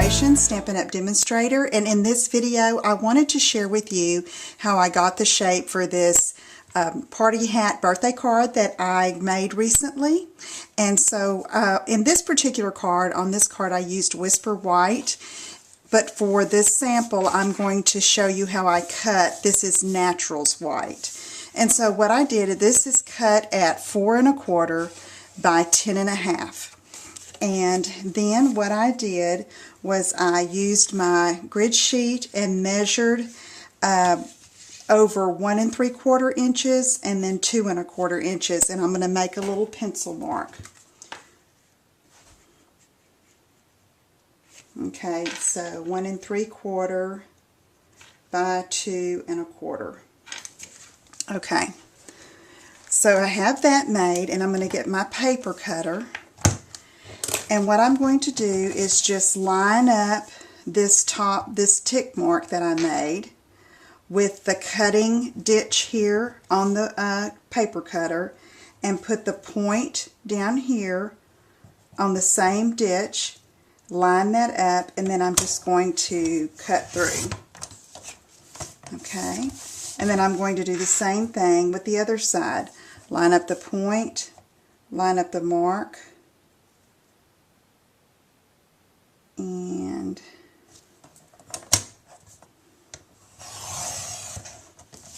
Inspiration, Stampin' Up! Demonstrator, and in this video I wanted to share with you how I got the shape for this party hat birthday card that I made recently. And so in this particular card, on this card I used Whisper White, but for this sample I'm going to show you how I cut. This is Naturals White. And so what I did, this is cut at 4 1/4 by 10 1/2. And then what I did was I used my grid sheet and measured over 1 3/4 inches and then 2 1/4 inches, and I'm going to make a little pencil mark. Okay, so 1 3/4 by 2 1/4. Okay, so I have that made, and I'm going to get my paper cutter. And what I'm going to do is just line up this tick mark that I made with the cutting ditch here on the paper cutter, and put the point down here on the same ditch, line that up, and then I'm just going to cut through. Okay, and then I'm going to do the same thing with the other side. Line up the point, line up the mark, and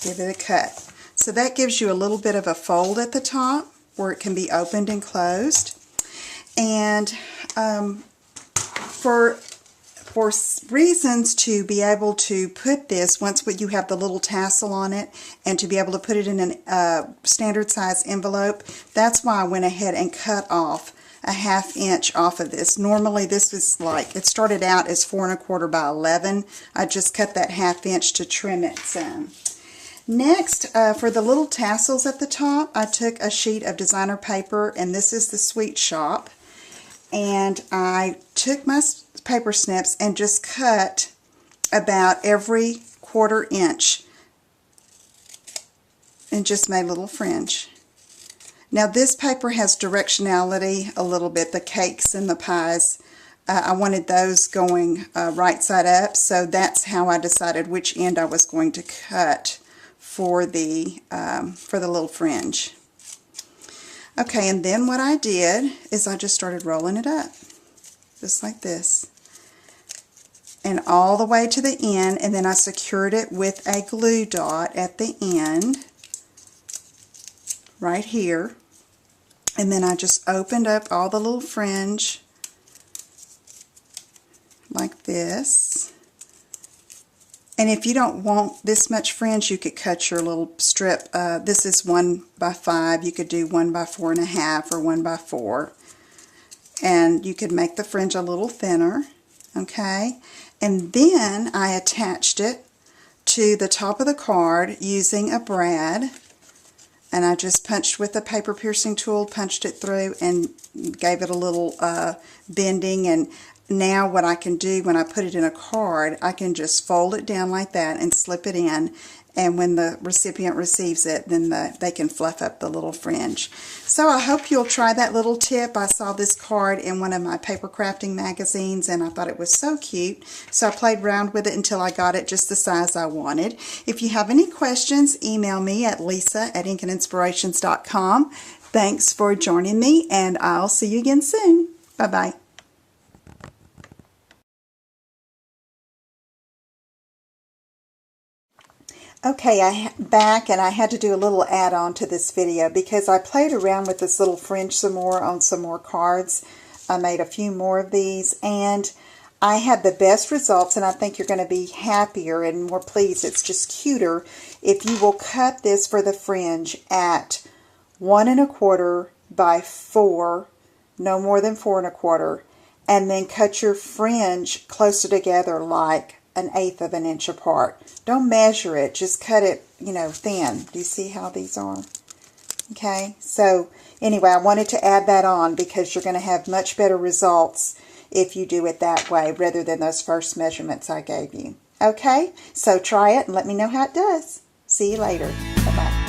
give it a cut. So that gives you a little bit of a fold at the top where it can be opened and closed. And for reasons to be able to put this, once you have the little tassel on it, and to be able to put it in a standard size envelope, that's why I went ahead and cut off a 1/2 inch off of this. Normally this was like, it started out as 4 1/4 by 11. I just cut that 1/2 inch to trim it some. Next, for the little tassels at the top, I took a sheet of designer paper, and this is the Sweet Shop, and I took my paper snips and just cut about every 1/4 inch and just made a little fringe. Now this paper has directionality a little bit. The cakes and the pies, I wanted those going right side up, so that's how I decided which end I was going to cut for the little fringe. Okay, and then what I did is I just started rolling it up, just like this, and all the way to the end, and then I secured it with a glue dot at the end, right here. And then I just opened up all the little fringe like this. And if you don't want this much fringe, you could cut your little strip. This is 1 by 5. You could do 1 by 4 1/2 or 1 by 4. And you could make the fringe a little thinner. Okay. And then I attached it to the top of the card using a brad. And I just punched with a paper piercing tool, punched it through, and gave it a little bending. And now what I can do when I put it in a card, I can just fold it down like that and slip it in. And when the recipient receives it, then they can fluff up the little fringe. So I hope you'll try that little tip. I saw this card in one of my paper crafting magazines, and I thought it was so cute. So I played around with it until I got it just the size I wanted. If you have any questions, email me at lisa@inkandinspirations.com. Thanks for joining me, and I'll see you again soon. Bye-bye. Okay, I'm back, and I had to do a little add-on to this video because I played around with this little fringe some more on some more cards. I made a few more of these, and I had the best results, and I think you're going to be happier and more pleased. It's just cuter if you will cut this for the fringe at 1 1/4 by 4, no more than 4 1/4, and then cut your fringe closer together like 1/8 of an inch apart. Don't measure it, just cut it, thin. Do you see how these are? Okay, so anyway, I wanted to add that on because you're going to have much better results if you do it that way rather than those first measurements I gave you. Okay, so try it and let me know how it does. See you later. Bye-bye.